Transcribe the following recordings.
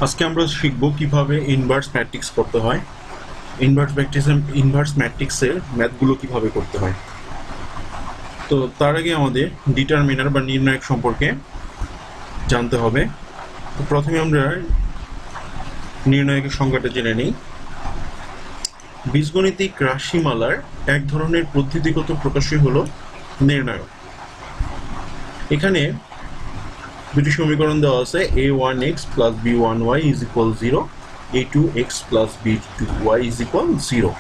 আজকে আমরা শিখব কিভাবে ইনভার্স ম্যাট্রিক্স করতে হয়। ইনভার্স ম্যাট্রিক্সের ম্যাথগুলো কিভাবে করতে হয়। তো তার আগে আমাদের ডিটারমিনার বা নির্ণায়ক সম্পর্কে জানতে হবে। তো প্রথমে আমরা নির্ণায়কের সংজ্ঞাটা জেনে নিই। বীজগণিতিক রাশিমালার এক ধরনের পদ্ধতিগত প্রকাশই হলো নির্ণায়ক। এখানে দুটি সমীকরণ দেওয়া আছে, a1x plus b1y is equal 0, a2x plus b2y is equal 0।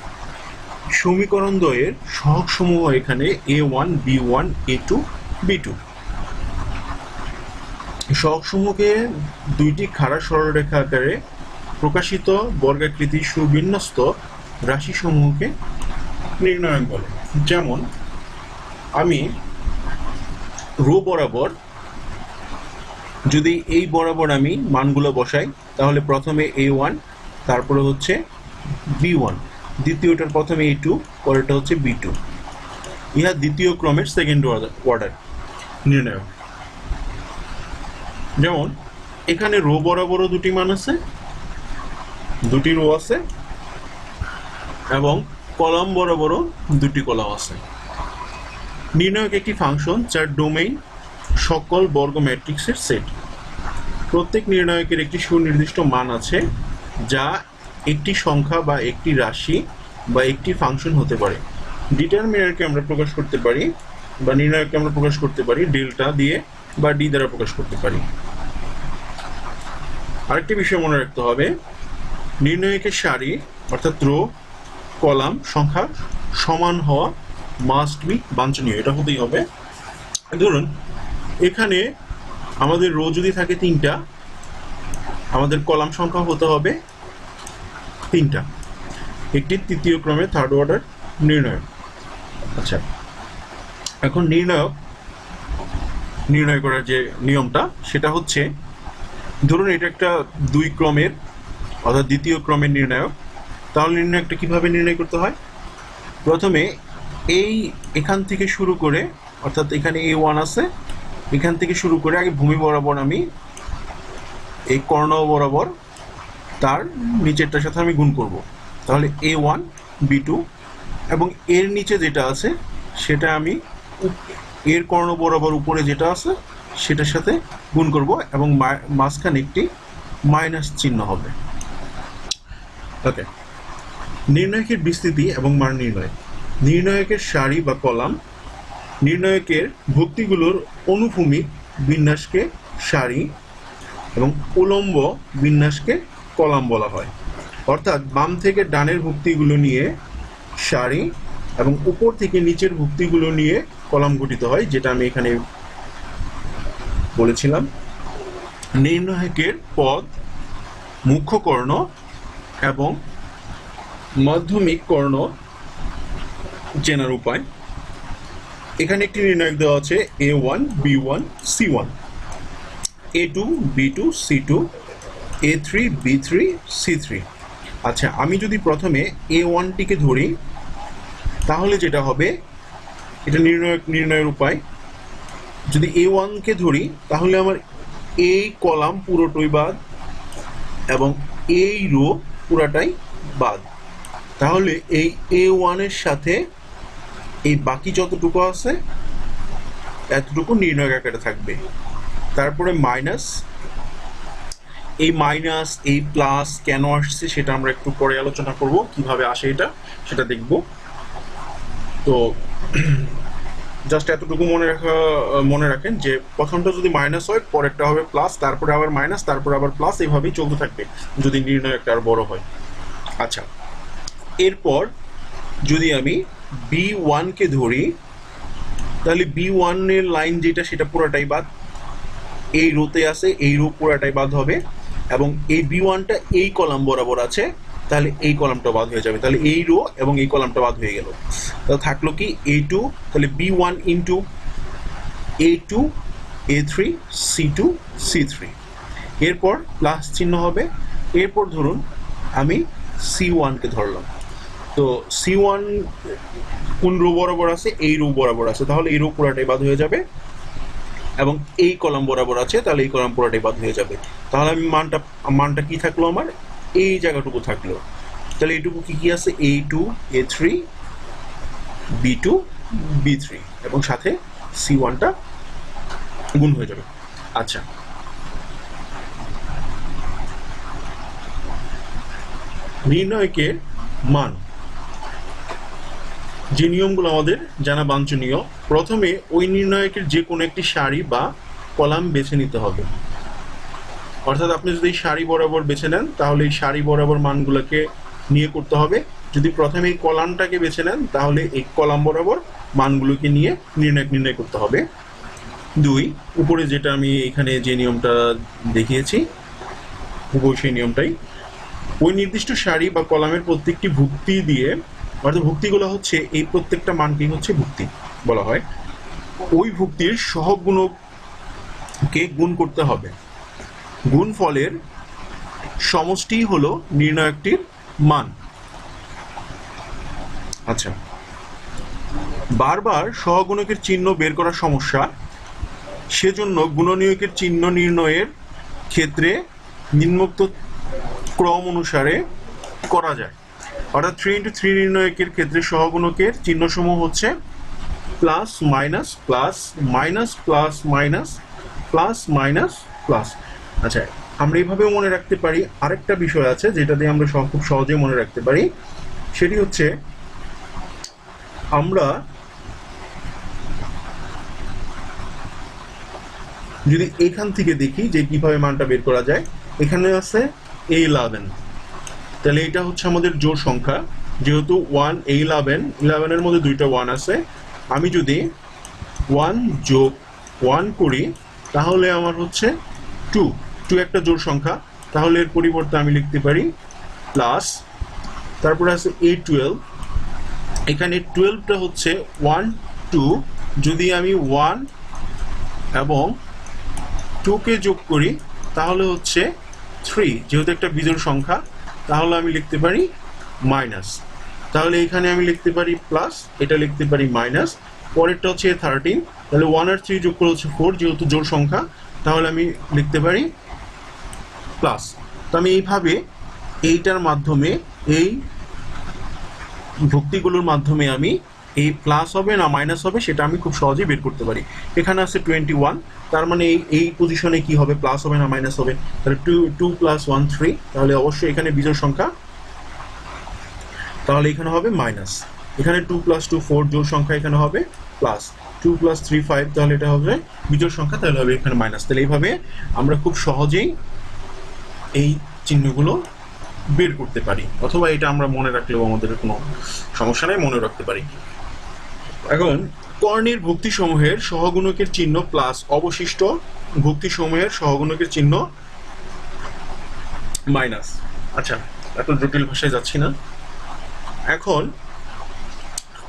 সমীকরণ দ্বয়ের সহগ সমূহ এখানে a1 b1 a2 b2। সহগ সমূহকে দুইটি খাড়া সরলরেখা আকারে প্রকাশিত বর্গাকৃতি সুবিন্যস্ত রাশি সমূহকে নির্ণায়ক বলে। যেমন আমি রো বরাবর যদি এই বরাবর আমি মানগুলো বসাই, তাহলে প্রথমে a1, তারপরে হচ্ছে b1, দ্বিতীয়টার প্রথমে a2, পরেরটা হচ্ছে b2। ইহা দ্বিতীয় ক্রমের সেকেন্ড অর্ডার নির্ণায়ক। যেমন এখানে রো বরাবরও দুটি মান আছে, দুটি রো আছে, এবং কলাম বরাবরও দুটি কলাম আছে। নির্ণায়ক একটি ফাংশন যার ডোমেইন সকল বর্গ ম্যাট্রিক্সের সেট। প্রত্যেক নির্ণায়কের একটি সুনির্দিষ্ট মান আছে, যা একটি সংখ্যা বা একটি রাশি বা একটি ফাংশন হতে পারে। ডিটারমিনারকে আমরা প্রকাশ করতে পারি বা নির্ণায়ককে আমরা প্রকাশ করতে পারি ডেল্টা দিয়ে বা ডি দ্বারা প্রকাশ করতে পারি। আরেকটি বিষয় মনে রাখতে হবে, নির্ণায়কের সারি অর্থাৎ রো কলাম সংখ্যা সমান হওয়া মাস্ট বি বাঞ্ছনীয়, এটা হতেই হবে। ধরুন এখানে আমাদের রো যদি থাকে 3টা, আমাদের কলাম সংখ্যা হতে হবে 3টা। একটি তৃতীয় ক্রমে থার্ড অর্ডার নির্ণায়ক। আচ্ছা, এখন নির্ণয় করার যে নিয়মটা সেটা হচ্ছে, ধরুন এটা একটা 2 ক্রমের অর্থাৎ দ্বিতীয় ক্রমের নির্ণায়ক। তাহলে নির্ণায়কটা কিভাবে নির্ণয় করতে হয়? প্রথমে এখান থেকে শুরু করে, অর্থাৎ এখানে a1 আছে, এখান থেকে শুরু করে আগে ভূমি বরাবর আমি এই কর্ণ বরাবর তার নিচেরটার সাথে আমি গুণ করব। তাহলে a1 b2, এবং এর নিচে যেটা আছে সেটা আমি এর কর্ণ বরাবর উপরে যেটা আছে সেটার সাথে গুণ করব, এবং মাঝখানে একটি মাইনাস চিহ্ন হবে। ওকে, নির্ণায়কের বিস্তৃতি এবং মান নির্ণয়। নির্ণায়কের সারি বা কলাম। নির্ণায়কের ভুক্তিগুলোর অনুভূমিক বিন্যাসকে সারি এবং উলম্ব বিন্যাসকে কলাম বলা হয়। অর্থাৎ বাম থেকে ডানের ভুক্তিগুলো নিয়ে সারি এবং উপর থেকে নিচের ভুক্তিগুলো নিয়ে কলাম গঠিত হয়, যেটা আমি এখানে বলেছিলাম। নির্ণায়কের পদ, মুখ্য কর্ণ এবং মাধ্যমিক কর্ণ চেনার উপায়। এখানে একটি নির্ণায়ক দেওয়া আছে a1 b1 c1, a2 b2 c2, a3 b3 c3। আচ্ছা, আমি যদি প্রথমে a1টিকে ধরি তাহলে যেটা হবে, এটা নির্ণয়ের উপায়। যদি a1কে ধরি তাহলে আমার এই কলাম পুরোটাই বাদ এবং এই রো পুরাটাই বাদ। তাহলে এই a1 এর সাথে এই বাকি যতটুকু আছে এতটুকু নির্ণায়ক আকারে থাকবে। তারপরে মাইনাস, এই প্লাস কেন আসছে সেটা আমরা একটু পরে আলোচনা করব, কিভাবে আসে এটা সেটা দেখব। তো জাস্ট এতটুকু মনে রাখেন যে প্রথমটা যদি মাইনাস হয়, পরেরটা হবে প্লাস, তারপরে আবার মাইনাস, তারপরে আবার প্লাস, এইভাবেই চলতে থাকবে যদি নির্ণায়কটা আর বড় হয়। আচ্ছা, এরপর যদি আমি b1কে ধরি তাহলে b1 এর লাইন যেটা সেটা পুরাটাই বাদ, এই রোতে আছে এই রো পুরাটাই বাদ হবে, এবং এই b1টা এই কলাম বরাবর আছে, তাহলে এই কলামটা বাদ হয়ে যাবে। তাহলে এই রো এবং এই কলামটা বাদ হয়ে গেল। তাহলে থাকলো কি a2, তাহলে b1 into a2 a3 c2 c3, এরপর প্লাস চিহ্ন হবে। এরপর ধরুন আমি c1কে ধরলাম, তো c1 কোন রো বরাবর আছে? এই রো বরাবর আছে, তাহলে এই রো পুরাটাই বাদ হয়ে যাবে। এবং এই কলাম বরাবর আছে, তাহলে এই কলাম পুরোটাই বাদ হয়ে যাবে। তাহলে আমি মানটা কি থাকলো আমার, এই জায়গাটুকু থাকলো। তাহলে এইটুকু কি কি আছে, A2 A3 B2 B3 এবং সাথে C1টা গুণ হয়ে যাবে। আচ্ছা, নির্ণয়কের মান, যে নিয়মগুলো আমাদের জানা বাঞ্ছনীয়। প্রথমে ওই নির্ণয়কের যে কোনো একটি সারি বা কলাম বেছে নিতে হবে। অর্থাৎ আপনি যদি সারি বরাবর বেছে নেন তাহলে এই সারি বরাবর মানগুলোকে নিয়ে করতে হবে। যদি প্রথমে এই কলামটাকে বেছে নেন তাহলে এই কলাম বরাবর মানগুলোকে নিয়ে নির্ণয় করতে হবে। 2, উপরে যেটা আমি এখানে যে নিয়মটা দেখিয়েছি হুবহু সেই নিয়মটাই, ওই নির্দিষ্ট সারি বা কলামের প্রত্যেকটি ভুক্তি দিয়ে, অর্থাৎ ভুক্তিগুলো হচ্ছে এই প্রত্যেকটা মানকেই হচ্ছে ভুক্তি বলা হয়, ওই ভুক্তির সহগুণককে গুণ করতে হবে। গুণফলের সমষ্টি হলো নির্ণয়কটির মান। আচ্ছা, বারবার সহগুণকের চিহ্ন বের করা সমস্যা, সেজন্য গুণনীয়কের চিহ্ন নির্ণয়ের ক্ষেত্রে নিম্নোক্ত ক্রম অনুসারে করা যায়। অর্থাৎ 3x3 নির্ণয়কের ক্ষেত্রে সহগুণকের চিহ্নসমূহ হচ্ছে plus minus plus minus plus minus plus minus plus. আচ্ছা, আমরা এইভাবেও মনে রাখতে পারি। আরেকটা বিষয় আছে যেটা দিয়ে আমরা খুব সহজে মনে রাখতে পারি, সেটি হচ্ছে আমরা যদি এখান থেকে দেখি যে কিভাবে মানটা বের করা যায়। এখানে আছে A11, তাহলে এটা হচ্ছে আমাদের জোড় সংখ্যা, যেহেতু 1 A11 এর মধ্যে দুইটা 1 আছে। আমি যদি 1 যোগ 1 করি তাহলে আমার হচ্ছে 2 একটা জোড় সংখ্যা, তাহলে এর পরিবর্তে আমি লিখতে পারি প্লাস, তারপরে আছে A12, এখানে 12টা হচ্ছে 1 2, যদি আমি 1 এবং 2কে যোগ করি তাহলে হচ্ছে 3, যেহেতু একটা বিজোড় সংখ্যা তাহলে আমি লিখতে পারি মাইনাস। তাহলে এখানে আমি লিখতে পারি প্লাস, এটা লিখতে পারি মাইনাস। পরেরটা হচ্ছে 13, তাহলে 1 আর 3 যোগ করে হচ্ছে 4, যেহেতু জোড় সংখ্যা তাহলে আমি লিখতে পারি প্লাস। তো আমি এইভাবে এইটার মাধ্যমে, এই ভুক্তিগুলোর মাধ্যমে আমি এই প্লাস হবে না মাইনাস হবে সেটা আমি খুব সহজেই বের করতে পারি। এখানে আছে 21, তার মানে এই পজিশনে কি হবে, প্লাস হবে না মাইনাস হবে, তাহলে 2 + 1 3, তাহলে অবশ্যই এখানে বিজোড় সংখ্যা, তাহলে এখানে হবে মাইনাস। এখানে 2 + 2 4 জোড় সংখ্যা, এখানে হবে প্লাস। 2 + 3 5, তাহলে এটা হবে বিজোড় সংখ্যা, তাহলে হবে এখানে মাইনাস। তাহলে এইভাবে আমরা খুব সহজেই এই চিহ্নগুলো বের করতে পারি, অথবা এটা আমরা মনে রাখলেও আমাদের কোনো সমস্যা নেই, মনে রাখতে পারি। এখন কর্ণের ভুক্তিসমূহের সহগুণকের চিহ্ন প্লাস অবশিষ্ট ভুক্তিসমূহের সহগুণকের চিহ্ন মাইনাস। আচ্ছা, এত জটিল ভাষায় যাচ্ছি না। এখন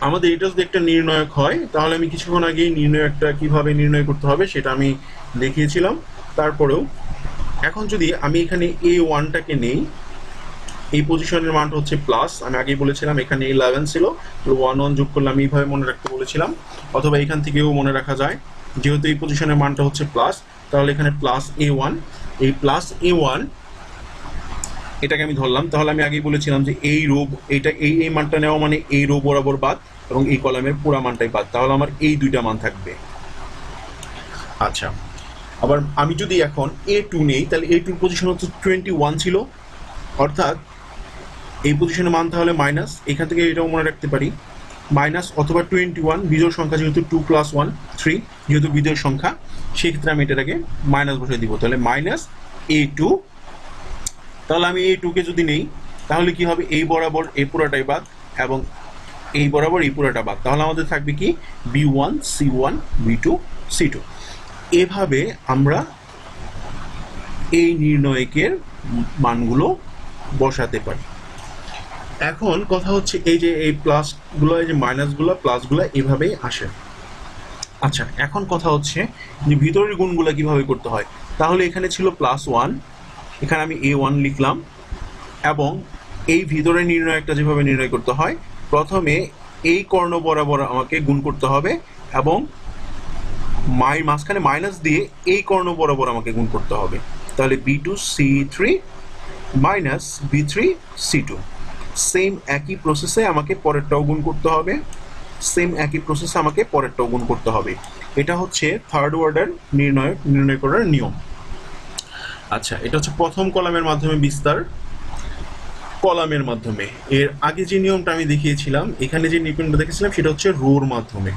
আমাদের এটা যদি একটা নির্ণয়ক হয় তাহলে আমি কিছুক্ষণ আগেই নির্ণয়কটা কিভাবে নির্ণয় করতে হবে সেটা আমি দেখিয়েছিলাম। তারপরেও এখন যদি আমি এখানে A1টাকে নেই, এই পজিশনের মানটা হচ্ছে প্লাস, আমি আগেই বলেছিলাম এখানে 11 ছিল, 1 1 যোগ করলে আমি এইভাবে মনে রাখতে বলেছিলাম, অথবা এখান থেকেও মনে রাখা যায়। যেহেতু এই পজিশনের মানটা হচ্ছে প্লাস, তাহলে এখানে প্লাস A1, এই প্লাস A1 এটাকে আমি ধরলাম। তাহলে আমি আগেই বলেছিলাম যে এই রো, এটা এই মানটা নেওয়া মানে এই রো বরাবর বাদ এবং এই কলামের পুরো মানটাই বাদ, তাহলে আমার এই দুইটা মান থাকবে। আচ্ছা, আবার আমি যদি এখন A2 নেই তাহলে A2 পজিশন হচ্ছে 21 ছিল, অর্থাৎ এই পজিশনের মান তাহলে মাইনাস, এখান থেকে এটাও মনে রাখতে পারি মাইনাস, অথবা 21 বিজোড় সংখ্যা, যেহেতু 2 + 1 3, যেহেতু বিজোড় সংখ্যা সেক্ষেত্রে আমি এটাকে মাইনাস বসিয়ে দিব, তাহলে মাইনাস A2। তাহলে আমি A2কে যদি নেই তাহলে কি হবে, এই বরাবর এই পুরোটাই বাদ এবং এই বরাবর এই পুরোটা বাদ, তাহলে আমাদের থাকবে কি B1 C1 B2 C2। এভাবে আমরা এই নির্ণয়কের মানগুলো বসাতে পারি। এখন কথা হচ্ছে এই যে এই প্লাসগুলো, এই যে মাইনাসগুলো প্লাসগুলো এভাবেই আসে। আচ্ছা, এখন কথা হচ্ছে যে ভিতরের গুণগুলো কিভাবে করতে হয়। তাহলে এখানে ছিল +1, এখানে আমি A1 লিখলাম, এবং এই ভিতরের নির্ণয়কটা যেভাবে নির্ণয় করতে হয়, প্রথমে এই কর্ণ বরাবর আমাকে গুণ করতে হবে এবং মাঝখানে মাইনাস দিয়ে এই কর্ণ বরাবর আমাকে গুণ করতে হবে। তাহলে B2C3 মাইনাস B3C2। সেম একই প্রসেসে আমাকে পরেরটাও গুণ করতে হবে, এটা হচ্ছে থার্ড অর্ডার নির্ণয় করার নিয়ম। আচ্ছা, এটা হচ্ছে প্রথম কলামের মাধ্যমে বিস্তার কলামের মাধ্যমে। এর আগে যে নিয়মটা আমি দেখিয়েছিলাম, এখানে যে নিয়মটা দেখেছিলাম সেটা হচ্ছে রোর মাধ্যমে,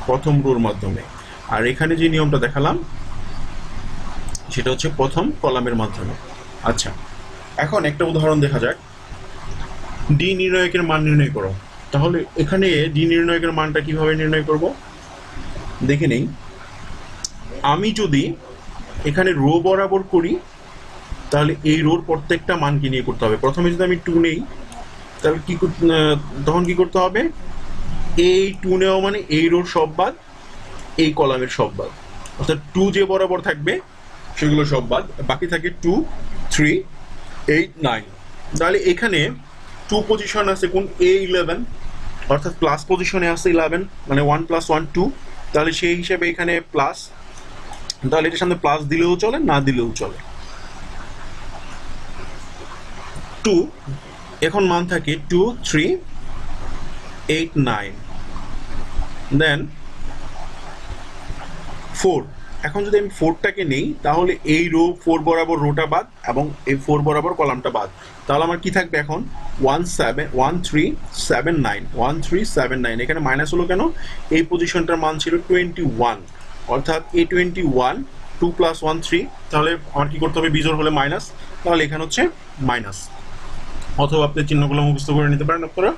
প্রথম রোর মাধ্যমে। আর এখানে যে নিয়মটা দেখালাম সেটা হচ্ছে প্রথম কলামের মাধ্যমে। আচ্ছা, এখন একটা উদাহরণ দেখা যাক। ডি নির্ণায়কের মান নির্ণয় করো। তাহলে এখানে ডি নির্ণায়কের মানটা কিভাবে নির্ণয় করব দেখে নেই। আমি যদি এখানে রো বরাবর করি তাহলে এই রোর প্রত্যেকটা মানকে নিয়ে করতে হবে। প্রথমে যদি আমি 2 নেই তাহলে তখন কি করতে হবে, এই 2 নেওয়া মানে এই রোর সব বাদ, এই কলামের সব বাদ, অর্থাৎ 2 যে বরাবর থাকবে সেগুলো সব বাদ, বাকি থাকে 2, 3, 8, 9। তাহলে এখানে 2 পজিশন আছে কোন A11, অর্থাৎ প্লাস পজিশনে আছে 11, মানে 1 + 1 2। তাহলে সেই হিসাবে এখানে প্লাস, তাহলে এটার সামনে প্লাস দিলেও চলে, না দিলেও চলে। 2 এখন মান থাকে 2, 3, 8, 9, দেন 4। এখন যদি আমি 4টাকে নেই তাহলে এই রো 4 বরাবর রোটা বাদ এবং এই 4 বরাবর কলামটা বাদ। তাহলে আমার কি থাকবে এখন 1, 7, 1, 3, 7, 9, 1, 3, 7, 9। এখানে মাইনাস হলো কেন, এই পজিশনটার মান ছিল 21, অর্থাৎ এই 21, 2 + 1 3। তাহলে আমার কি করতে হবে, বিজোড় হলে মাইনাস, তাহলে এখানে হচ্ছে মাইনাস। অথবা আপনি চিহ্নগুলো মুখস্থ করে নিতে পারেন আপনারা,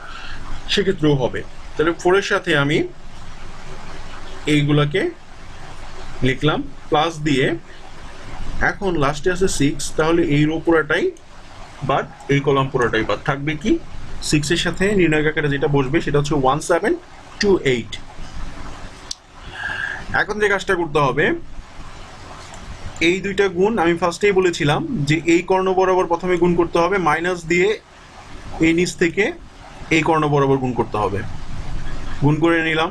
সেক্ষেত্রেও হবে। তাহলে 4 এর সাথে আমি এইগুলাকে লিখলাম প্লাস দিয়ে, এখন লাস্টে আছে 6। তাহলে এই রো পুরাটাই বাদ, এই কলাম পুরাটাই বাদ, থাকবে কি 6 এর সাথে নির্ণায়ক আকারে যেটা বসবে সেটা হচ্ছে 1728। এখন যে কাজটা করতে হবে, এই দুইটা গুণ আমি ফার্স্টেই বলেছিলাম যে এই কর্ণ বরাবর প্রথমে গুণ করতে হবে, মাইনাস দিয়ে এই নিচ থেকে এই কর্ণ বরাবর গুণ করতে হবে। গুণ করে নিলাম,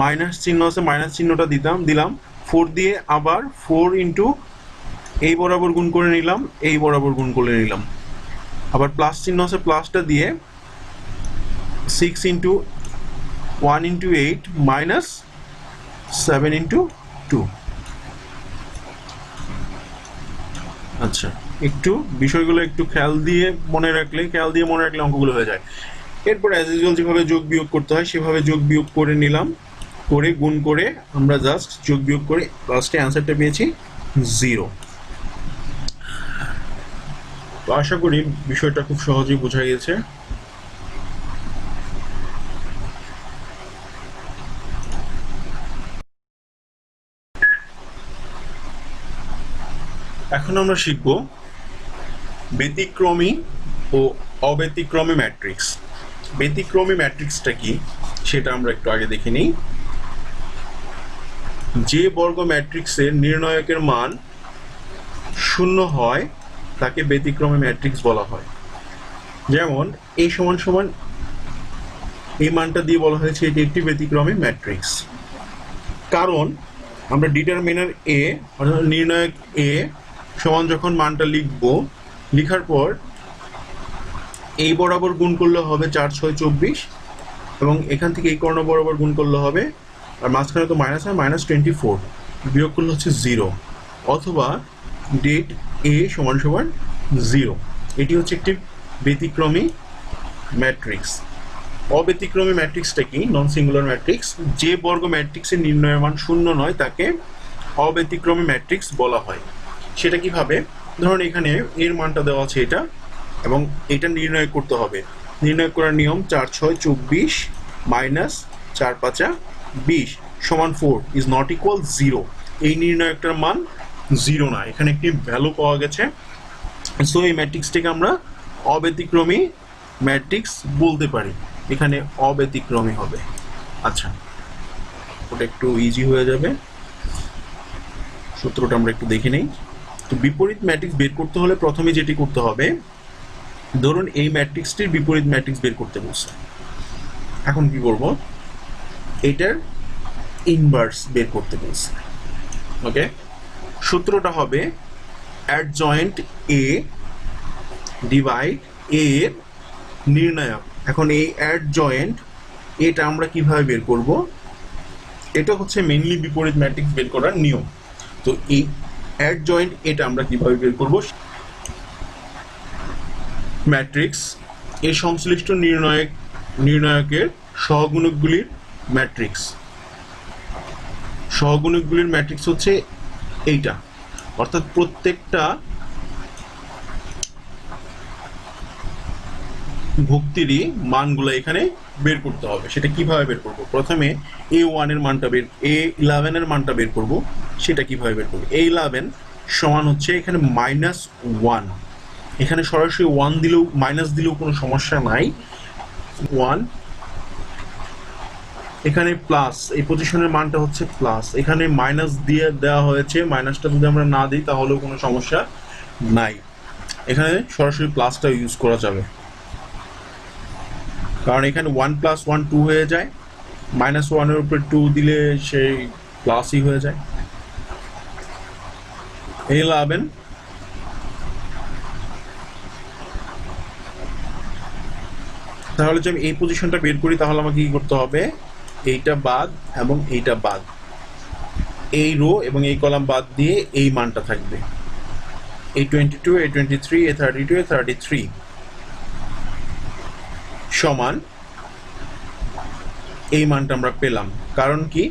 মাইনাস চিহ্ন আছে, মাইনাস চিহ্নটা দিলাম 4 দিয়ে, আবার 4 ইন্টু এই বরাবর গুণ করে নিলাম, এই বরাবর গুণ করে নিলাম, আবার প্লাস চিহ্ন আছে, প্লাসটা দিয়ে 6 ইন্টু 1 ইন্টু 8 মাইনাস 7 ইন্টু 2। আচ্ছা, একটু বিষয়গুলো একটু খেয়াল দিয়ে মনে রাখলে অঙ্কগুলো হয়ে যায়। এরপর অ্যাজ ইউজুয়াল যেভাবে যোগ বিয়োগ করতে হয় সেভাবে যোগ বিয়োগ করে নিলাম, করে গুণ করে আমরা জাস্ট যোগ বিয়োগ করে লাস্টে অ্যান্সারটা পেয়েছি 0। তো আশা করি বিষয়টা খুব সহজেই বোঝা গেছে। এখন আমরা শিখব ব্যতিক্রমী ও অব্যতিক্রমী ম্যাট্রিক্স। ব্যতিক্রমী ম্যাট্রিক্সটা কি সেটা আমরা একটু আগে দেখে নিই। যে বর্গ ম্যাট্রিক্সের নির্ণায়কের মান 0 হয় তাকে ব্যতিক্রমী ম্যাট্রিক্স বলা হয়। যেমন এই সমান সমান এই মানটা দিয়ে বলা হয়েছে এটি একটি ব্যতিক্রমী ম্যাট্রিক্স, কারণ আমরা ডিটারমিনার এ অর্থাৎ নির্ণায়ক এ সমান যখন মানটা লিখার পর এই বরাবর গুণ করলে হবে 4, 6, 24, এবং এখান থেকে এই কর্ণ বরাবর গুণ করলে হবে, আর মাঝখানে তো মাইনাস হয়, -24, বিয়োগ করলে হচ্ছে 0, অথবা ডেট এ সমান সমান 0। এটি হচ্ছে একটি ব্যতিক্রমী ম্যাট্রিক্স। অব্যতিক্রমী ম্যাট্রিক্সটা কি, নন সিঙ্গুলার ম্যাট্রিক্স। যে বর্গ ম্যাট্রিক্সের নির্ণয় মান 0 নয় তাকে অব্যতিক্রমী ম্যাট্রিক্স বলা হয়। সেটা কিভাবে, ধরুন এখানে এর মানটা দেওয়া আছে এটা, এবং এটা নির্ণয় করতে হবে। নির্ণয় করার নিয়ম 4, 6, 24 মাইনাস 4, 5, 20 সমান 4 ইজ নট ইকুয়াল 0। এই নির্ণয়কটার মান 0 না, এখানে একটি ভ্যালু পাওয়া গেছে। সো এই ম্যাট্রিক্সটিকে আমরা অব্যতিক্রমী ম্যাট্রিক্স বলতে পারি, এখানে অব্যতিক্রমী হবে। আচ্ছা, ওটা একটু ইজি হয়ে যাবে, সূত্রটা আমরা একটু দেখে নেই। তো বিপরীত ম্যাট্রিক্স বের করতে হলে প্রথমে যেটি করতে হবে, ধরুন এই ম্যাট্রিক্সটির বিপরীত ম্যাট্রিক্স বের করতে বলছে। এখন কি করব, এটার ইনভার্স বের করতে বলছে। ওকে, সূত্রটা হবে অ্যাডজয়েন্ট এ ডিভাইড এ এর নির্ণায়ক। এখন এই অ্যাডজয়েন্ট এটা আমরা কিভাবে বের করব? এটা হচ্ছে মেইনলি বিপরীত ম্যাট্রিক্স বের করার নিয়ম। তো এই অ্যাডজয়েন্ট এটা আমরা কিভাবে বের করব? ম্যাট্রিক্স এই সংশ্লিষ্ট নির্ণায়কের সহগুণকগুলির ম্যাট্রিক্স। সহগুণকগুলির ম্যাট্রিক্স হচ্ছে এইটা, অর্থাৎ প্রত্যেকটা ভুক্তিরই মানগুলো এখানে বের করতে হবে। সেটা কিভাবে বের করব? প্রথমে A1 এর মানটা A11 এর মানটা বের করব। সেটা কিভাবে বের করব? A11 সমান হচ্ছে এখানে -1, এখানে সরাসরি 1 দিলেও মাইনাস দিলেও কোনো সমস্যা নাই। 1 এখানে প্লাস, এই পজিশনের মানটা হচ্ছে প্লাস, এখানে মাইনাস দিয়ে দেওয়া হয়েছে, মাইনাসটা যদি আমরা না দিই তাহলেও কোনো সমস্যা নাই, এখানে সরাসরি প্লাসটা ইউজ করা যাবে, কারণ এখানে 1 + 1 2 হয়ে যায়, -1 এর উপরে 2 দিলে সেই প্লাসই হয়ে যায়। A11 তাহলে যদি আমি এই পজিশনটা বের করি তাহলে আমাকে কি করতে হবে? এইটা বাদ এবং এইটা বাদ, এই রো এবং এই কলাম বাদ দিয়ে এই মানটা থাকবে, A22 A23 A32 A33 সমান এই মানটা আমরা পেলাম। কারণ কি?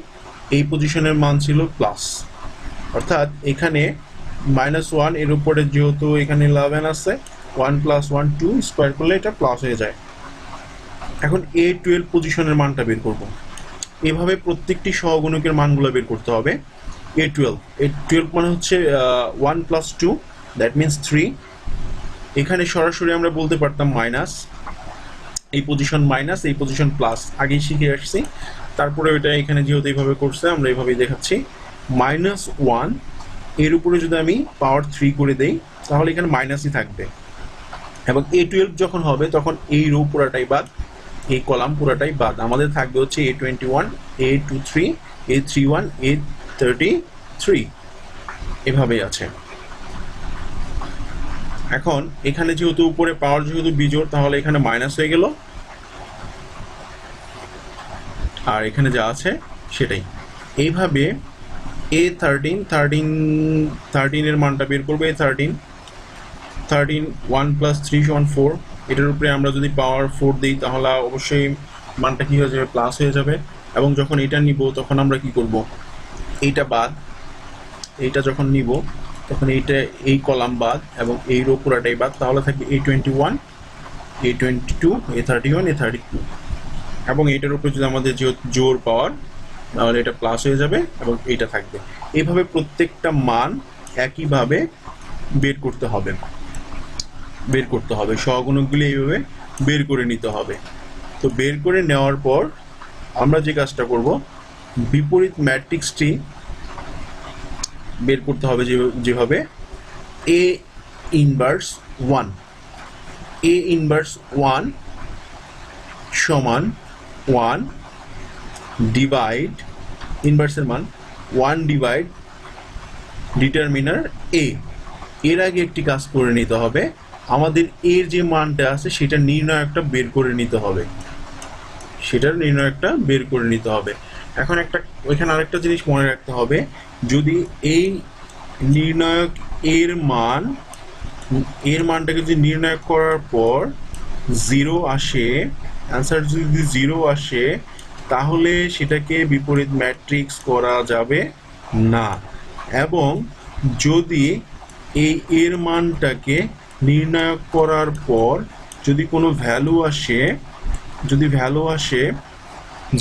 এই পজিশনের মান ছিল প্লাস, অর্থাৎ এখানে -1 এর উপরে যেহেতু এখানে 11 আছে, 1 + 1 2 স্কোয়ার করলে এটা প্লাস হয়ে যায়। এখন A12 পজিশনের মানটা বের করব। এভাবে প্রত্যেকটি সহগুণকের মানগুলো বের করতে হবে। A12 মানে হচ্ছে 1 + 2 দ্যাট মিনস 3। এখানে সরাসরি আমরা বলতে পারতাম মাইনাস, এই পজিশন মাইনাস এই পজিশন প্লাস, আগেই শিখে আসছি। তারপরে ওইটা এখানে যেহেতু এইভাবে করছে আমরা এইভাবেই দেখাচ্ছি। -1 এর উপরে যদি আমি পাওয়ার 3 করে দেই তাহলে এখানে মাইনাসই থাকবে, এবং A12 যখন হবে তখন এই রো পুরাটাই বাদ, এই কলাম পুরাটাই বাদ, আমাদের থাকবে হচ্ছে A21 A23 A31 A33 এভাবেই আছে। এখন এখানে যেহেতু উপরে পাওয়ার যেহেতু বিজোড় তাহলে এখানে মাইনাস হয়ে গেল, আর এখানে যা আছে সেটাই। এইভাবে A13 এর মানটা বের করবো। A13 1 + 3 = 4, এটার উপরে আমরা যদি পাওয়ার 4 দিই তাহলে অবশ্যই মানটা কি হয়ে যাবে? প্লাস হয়ে যাবে। এবং যখন এটা নিব তখন আমরা কি করব? এইটা বাদ, এইটা যখন নিব তখন এইটা এই কলাম বাদ এবং এই রো পুরাটাই বাদ, তাহলে থাকবে A21 A22 A31 A32, এবং এটার উপরে যদি আমাদের জোর পাওয়ার তাহলে এটা প্লাস হয়ে যাবে এবং এইটা থাকবে। এইভাবে প্রত্যেকটা মান একইভাবে বের করতে হবে, সহগুণকগুলি এইভাবে বের করে নিতে হবে। তো বের করে নেওয়ার পর আমরা যে কাজটা করব, বিপরীত ম্যাট্রিক্সটি বের করতে হবে যেভাবে A−1 সমান 1 ডিভাইড ইনভার্সের মান 1 ডিভাইড ডিটারমিনার A। এর আগে একটি কাজ করে নিতে হবে, আমাদের এর যে মানটা আছে সেটা নির্ণায়কটা বের করে নিতে হবে, এখন ওইখানে আরেকটা জিনিস মনে রাখতে হবে, যদি এই নির্ণায়ক এর মানটাকে যদি নির্ণয় করার পর 0 আসে, অ্যান্সার যদি 0 আসে তাহলে সেটাকে বিপরীত ম্যাট্রিক্স করা যাবে না। এবং যদি এর মানটাকে নির্ণয় করার পর যদি কোনো ভ্যালু আসে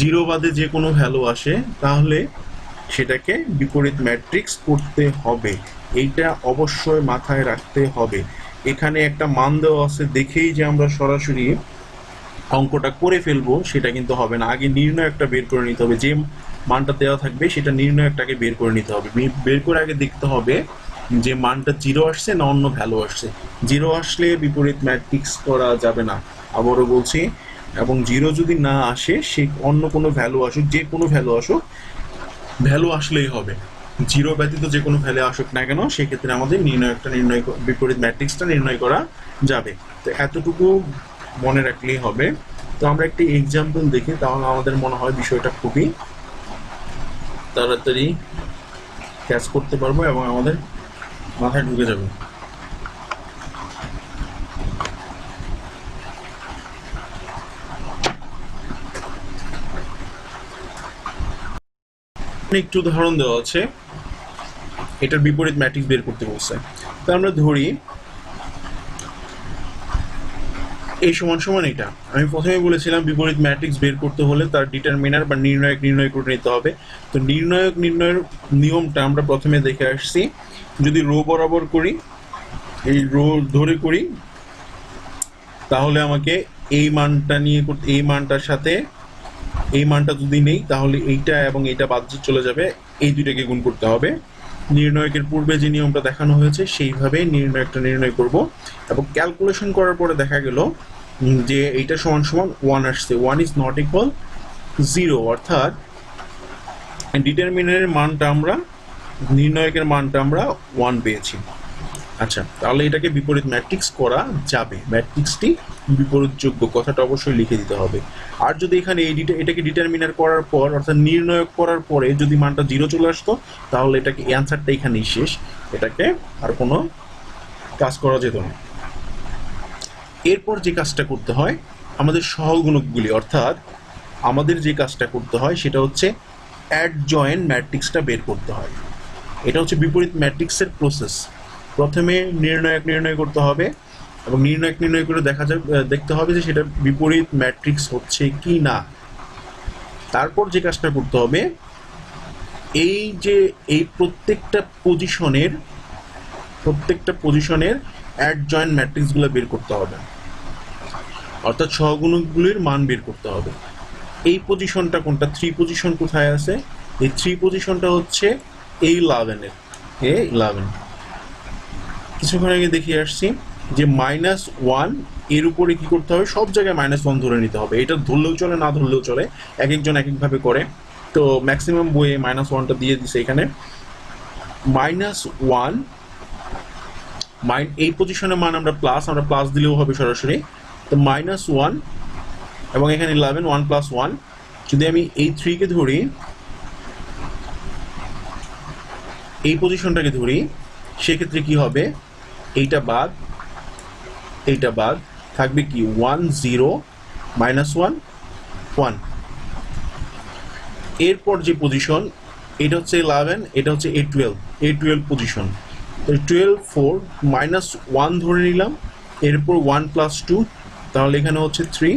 0 বাদে যে কোনো ভ্যালু আসে তাহলে সেটাকে বিপরীত ম্যাট্রিক্স করতে হবে। এইটা অবশ্যই মাথায় রাখতে হবে। এখানে একটা মান দেওয়া আছে দেখেই যে আমরা সরাসরি অঙ্কটা করে ফেলবো সেটা কিন্তু হবে না, আগে নির্ণয়কটা বের করে নিতে হবে, যে মানটা দেওয়া থাকবে সেটা নির্ণয়কটাকে বের করে নিতে হবে। বের করে আগে দেখতে হবে যে মানটা 0 আসছে না অন্য ভ্যালু আসছে। 0 আসলে বিপরীত ম্যাট্রিক্স করা যাবে না, আবারও বলছি। এবং 0 যদি না আসে, সে অন্য কোনো ভ্যালু আসুক, যে কোনো ভ্যালু আসুক, ভ্যালু আসলেই হবে, জিরো ব্যতীত যে কোনো ভ্যালু আসুক না কেন সেক্ষেত্রে আমাদের বিপরীত ম্যাট্রিক্সটা নির্ণয় করা যাবে। তো এতটুকু মনে রাখলেই হবে। তো আমরা একটি এক্সাম্পল দেখি, তাহলে আমাদের মনে হয় বিষয়টা খুবই তাড়াতাড়ি ক্যাচ করতে পারবো এবং আমাদের মাথায় ঢুকে যাবে। একটু উদাহরণ দেওয়া আছে, এটার বিপরীত ম্যাট্রিক্স বের করতে বলছে। তো আমরা ধরি এই সমান সমান এটা। আমি প্রথমে বলেছিলাম বিপরীত ম্যাট্রিক্স বের করতে হলে তার ডিটারমিনার বা নির্ণায়ক নির্ণয় করে নিতে হবে। তো নির্ণায়ক নির্ণয়ের নিয়মটা আমরা প্রথমে দেখে আসছি। যদি রো বরাবর করি, এই রো ধরে করি, তাহলে আমাকে এই মানটা নিয়ে এই মানটার সাথে এই মানটা যদি নেই তাহলে এইটা এবং এইটা বাদ চলে যাবে, এই দুইটাকে গুণ করতে হবে। নির্ণয়কের পূর্বে যে নিয়মটা দেখানো হয়েছে সেইভাবে নির্ণয়কটা নির্ণয় করব এবং ক্যালকুলেশন করার পরে দেখা গেল যে এইটা সমান সমান 1 আসছে। 1 ইজ নট ইকুয়াল 0, অর্থাৎ ডিটারমিনারের মানটা আমরা নির্ণয়কের মানটা আমরা 1 পেয়েছি। আচ্ছা, তাহলে এটাকে বিপরীত ম্যাট্রিক্স করা যাবে। ম্যাট্রিক্সটি বিপরীতযোগ্য কথাটা অবশ্যই লিখে দিতে হবে। আর যদি এখানে এটাকে ডিটারমিনার করার পর অর্থাৎ নির্ণয়ক করার পরে যদি মানটা 0 চলে আসতো তাহলে এটাকে অ্যান্সারটা এখানেই শেষ, এটাকে আর কোনো কাজ করা যেত না। এরপর যে কাজটা করতে হয় আমাদের সহগুণকগুলি, অর্থাৎ আমাদের যে কাজটা করতে হয় সেটা হচ্ছে অ্যাডজয়েন্ট ম্যাট্রিক্সটা বের করতে হয়। এটা হচ্ছে বিপরীত ম্যাট্রিক্সের প্রসেস। প্রথমে নির্ণায়ক নির্ণয় করতে হবে এবং নির্ণায়ক নির্ণয় করে দেখতে হবে যে সেটা বিপরীত ম্যাট্রিক্স হচ্ছে কি না। তারপর যে কাজটা করতে হবে এই প্রত্যেকটা পজিশনের অ্যাডজয়েন্ট ম্যাট্রিক্সগুলো বের করতে হবে, অর্থাৎ সহগুণকগুলির মান বের করতে হবে। এই পজিশনটা কোনটা, 3 পজিশন কোথায় আছে? এই 3 পজিশনটা হচ্ছে A11 কিছুক্ষণ আগে দেখিয়ে আসছি যে -1 এর উপরে কি করতে হবে, সব জায়গায় -1 ধরে নিতে হবে। এটা ধরলেও চলে, না ধরলেও চলে, এক একজন এক একভাবে করে। তো ম্যাক্সিমাম বইয়ে -1টা দিয়ে দিছে এখানে। -1 এই পজিশনের মান আমরা প্লাস দিলেও হবে সরাসরি। তো -1 এবং এখানে 11, 1 + 1। যদি আমি এই 3 কে ধরি, এই পজিশনটাকে ধরি, সেক্ষেত্রে কি হবে, এইটা বাদ থাকবে কি 1 0 -1 1। এরপর যে পজিশন এটা হচ্ছে 11, এটা হচ্ছে A12 পজিশন। তো 12 4 -1 ধরে নিলাম, এরপর 1 + 2, তাহলে এখানে হচ্ছে 3।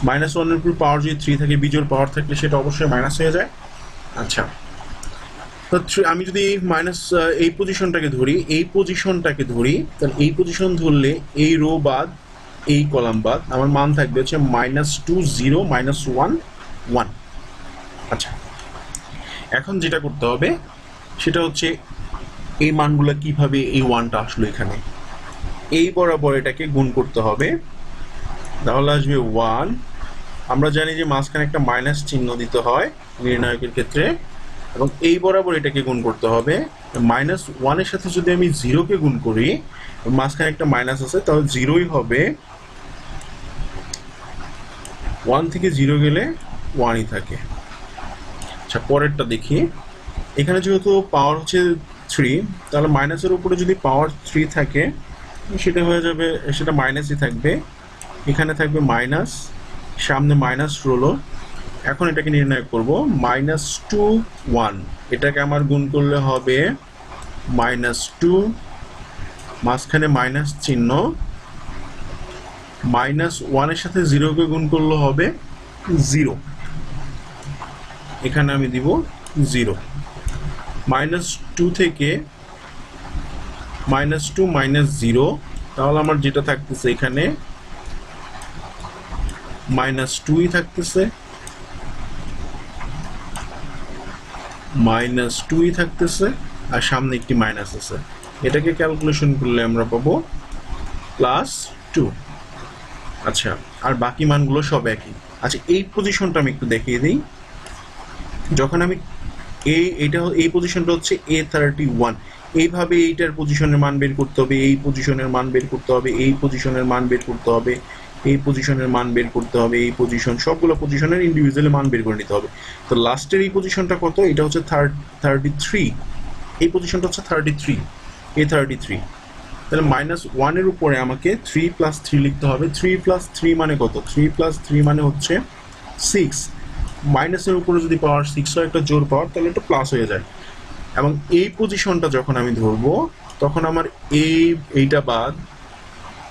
-1 এর উপর পাওয়ার যদি 3 থাকে, বিজোড় পাওয়ার থাকলে সেটা অবশ্যই মাইনাস হয়ে যায়। আচ্ছা, তো আমি যদি এই পজিশনটাকে ধরি, তাহলে এই পজিশন ধরলে এই রো বাদ এই কলাম বাদ আমার মান থাকবে হচ্ছে -2 0 -1 1। আচ্ছা, এখন যেটা করতে হবে সেটা হচ্ছে এই মানগুলো কিভাবে এই 1টা আসলো এখানে, এই বরাবর এটাকে গুণ করতে হবে, তাহলে আসবে 1। আমরা জানি যে মাঝখানে একটা মাইনাস চিহ্ন দিতে হয় নির্ণায়কের ক্ষেত্রে, এবং এই বরাবর এটাকে গুণ করতে হবে। -1 এর সাথে যদি আমি 0কে গুণ করি, মাঝখানে একটা মাইনাস আছে, তাহলে 0ই হবে। 1 থেকে 0 গেলে 1ই থাকে। আচ্ছা, পরেরটা দেখি। এখানে যেহেতু পাওয়ার হচ্ছে 3, তাহলে মাইনাসের উপরে যদি পাওয়ার 3 থাকে সেটা হয়ে যাবে, সেটা মাইনাসই থাকবে। এখানে থাকবে মাইনাস, সামনে মাইনাস রইল। এখন এটাকে নির্ণয় করব -2 1, এটাকে আমার গুণ করলে হবে -2, মাঝখানে মাইনাস চিহ্ন, -1 এর সাথে 0কে গুণ করলে হবে 0, এখানে আমি দিব 0। -2 থেকে -2 -0, তাহলে আমার যেটা থাকতেছে এখানে -2ই থাকতেছে, -2ই থাকতেছে, আর সামনে একটি মাইনাস আছে। এটাকে ক্যালকুলেশন করলে আমরা পাবো +2। আচ্ছা, আর বাকি মানগুলো সব একই। আচ্ছা, এই পজিশনটা আমি একটু দেখিয়ে দিই। যখন আমি এই পজিশনটা হচ্ছে A31, এইভাবে এইটার পজিশনের মান বের করতে হবে, এই পজিশনের মান বের করতে হবে, এই পজিশনের মান বের করতে হবে, এই পজিশনের মান বের করতে হবে, এই পজিশন, সবগুলো পজিশনের ইন্ডিভিজুয়ালি মান বের করে নিতে হবে। তো লাস্টের এই পজিশনটা কত? এটা হচ্ছে 33, এই পজিশনটা হচ্ছে 33, A33। তাহলে -1 এর উপরে আমাকে 3 + 3 লিখতে হবে। 3 + 3 মানে কত? 3 + 3 মানে হচ্ছে 6। মাইনাসের উপরে যদি পাওয়ার 6 হয়, একটা জোর পাওয়ার, তাহলে এটা প্লাস হয়ে যায়। এবং এই পজিশনটা যখন আমি ধরবো, তখন আমার এইটা বাদ,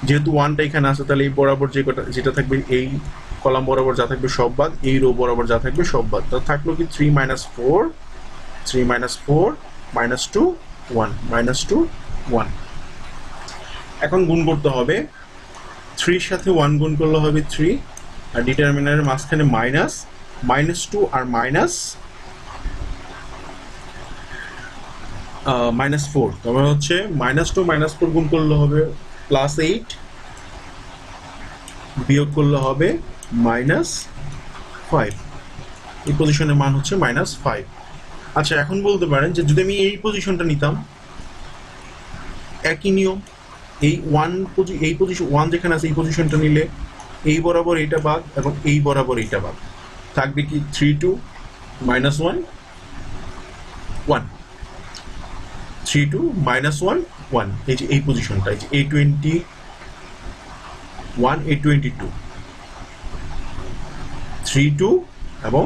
যেহেতু 1টা এখানে আছে, তাহলে এই বরাবর যেটা থাকবে, এই কলাম বরাবর যা থাকবে সব বাদ, এই রো বরাবর যা থাকবে সব বাদ। তা থাকলো কি 3 - 4, 3 - 4 -2 1 -2 1। এখন গুণ করতে হবে, 3 এর সাথে 1 গুণ করলে হবে 3, আর ডিটারমিনারের মাঝখানে -2 আর -4, তারপরে হচ্ছে -2 -4 গুণ করলে হবে +8, বিয়োগ করলে হবে -5। এই পজিশনের মান হচ্ছে -5। আচ্ছা, এখন বলতে পারেন যে যদি আমি এই পজিশনটা নিতাম, একই নিয়ম, এই পজিশন 1 যেখানে আছে এই পজিশনটা নিলে এই বরাবর এইটা বাদ এবং এই বরাবর এইটা বাদ, থাকবে কি 3 2 -1 1, 3 2 -1 1। এই যে এই পজিশনটা, এই যে A21 A22 3 2 এবং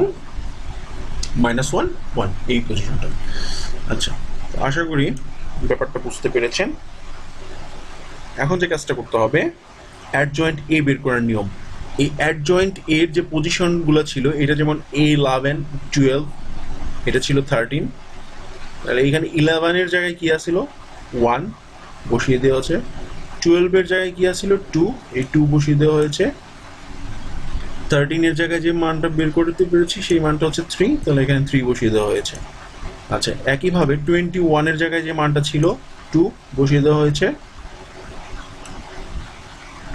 -1 1, এই পজিশনটা। আচ্ছা, আশা করি ব্যাপারটা বুঝতে পেরেছেন। এখন যে কাজটা করতে হবে, অ্যাডজয়েন্ট এ বের করার নিয়ম। এই অ্যাডজয়েন্ট এর যে পজিশনগুলো ছিল, এটা যেমন A11 12, এটা ছিল 13, তাহলে এখানে 11 এর জায়গায় কি আছিল? 1 বসিয়ে দেওয়া হয়েছে। 12 এর জায়গায় কি আছিল? 2, এই 2 বসিয়ে দেওয়া হয়েছে। 13 এর জায়গায় যে মানটা বের করতে পেরেছি সেই মানটা হচ্ছে 3, তাহলে এখানে 3 বসিয়ে দেওয়া হয়েছে। আচ্ছা, একইভাবে 21 এর জায়গায় যে মানটা ছিল 2 বসিয়ে দেওয়া হয়েছে।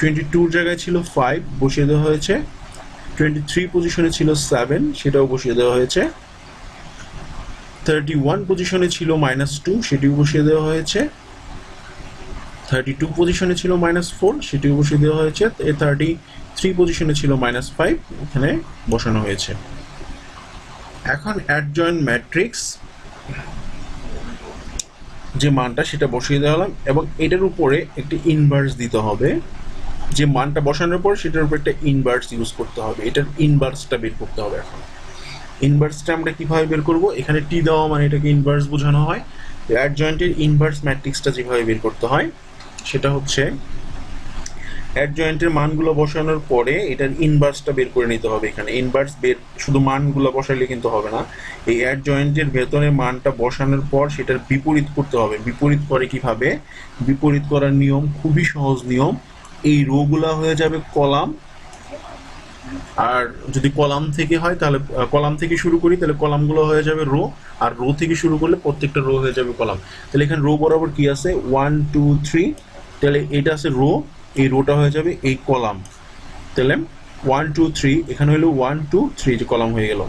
22 এর জায়গায় ছিল 5 বসিয়ে দেওয়া হয়েছে। 23 পজিশনে ছিল 7, সেটাও বসিয়ে দেওয়া হয়েছে। 31 পজিশনে ছিল -2, সেটিও বসিয়ে দেওয়া হয়েছে। 32 পজিশনে ছিল -4, সেটিও বসিয়ে দেওয়া হয়েছে। 33 পজিশনে ছিল -5, এখানে বসানো হয়েছে। এখন অ্যাডজয়েন্ট ম্যাট্রিক্স যে মানটা, সেটা বসিয়ে দেওয়া হলাম, এবং এটার উপরে একটি ইনভার্স দিতে হবে। যে মানটা বসানোর পর সেটার উপর একটা ইনভার্স ইউজ করতে হবে, এটার ইনভার্সটা বের করতে হবে। এখন ইনভার্সটা আমরা কিভাবে বের করব? এখানে টি দেওয়া মানে এটাকে ইনভার্স বোঝানো হয়। অ্যাডজয়েন্টের ইনভার্স ম্যাট্রিক্সটা যেভাবে বের করতে হয়, সেটা হচ্ছে অ্যাডজয়েন্টের মানগুলো বসানোর পরে এটার ইনভার্সটা বের করে নিতে হবে। এখানে ইনভার্স বের শুধু মানগুলো বসাইলে কিন্তু হবে না, এই অ্যাডজয়েন্টের ভেতরে মানটা বসানোর পর সেটার বিপরীত করতে হবে। বিপরীত করে কিভাবে? বিপরীত করার নিয়ম খুবই সহজ নিয়ম। এই রোগুলা হয়ে যাবে কলাম, আর যদি কলাম থেকে হয় তাহলে কলাম থেকে শুরু করি, তাহলে কলামগুলো হয়ে যাবে রো, আর রো থেকে শুরু করলে প্রত্যেকটা রো হয়ে যাবে কলাম। তাহলে এখানে রো বরাবর কি আছে? 1 2 3, তাহলে এটা আছে রো, এই রোটা হয়ে যাবে এই কলাম। তাহলে 1 2 3, এখানে হলো 1 2 3, যে কলাম হয়ে গেল।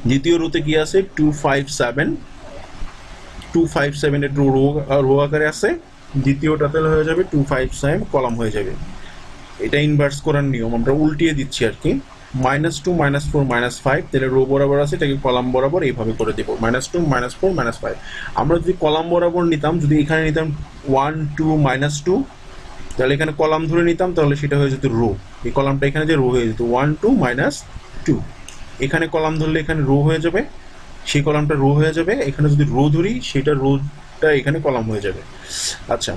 দ্বিতীয় রোতে কি আছে? 2 5 7, 2 5 7 এর রো আকারে আছে। দ্বিতীয়টা তাহলে হয়ে যাবে 2 5 7, কলাম হয়ে যাবে। এটা ইনভার্স করার নিয়ম, আমরা উল্টিয়ে দিচ্ছি আর কি। -2 -4 -5, তাহলে রো বরাবর আছে, এটাকে কলাম বরাবর এইভাবে করে দেবো। -2 -4 -5। আমরা যদি কলাম বরাবর নিতাম, যদি এখানে নিতাম 1 2 -2, তাহলে এখানে কলাম ধরে নিতাম, তাহলে সেটা হয়ে যেত রো। এই কলামটা এখানে যে রো হয়ে যেত 1 2 -2। এখানে কলাম ধরলে এখানে রো হয়ে যাবে, সেই কলামটা রো হয়ে যাবে। এখানে যদি রো ধরি, সেটা রোটা এখানে কলাম হয়ে যাবে। আচ্ছা,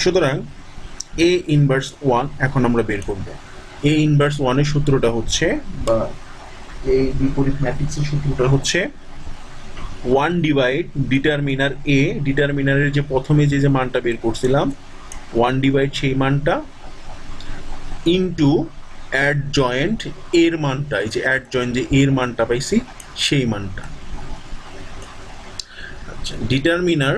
সুতরাং A ইনভার্স 1 এখন আমরা বের করব। A ইনভার্স 1 এর সূত্রটা হচ্ছে, বা এই বিপরীত ম্যাট্রিক্সের সূত্রটা হচ্ছে 1 ডিভাইড ডিটারমিনার A, ডিটারমিনারের যে প্রথমে যে মানটা বের করছিলাম 1 ডিভাইড সেই মানটা, ইনটু অ্যাডজয়েন্ট এর মানটা, এই যে অ্যাডজয়েন্ট যে এর মানটা পাইছি সেই মানটা। আচ্ছা, ডিটারমিনার,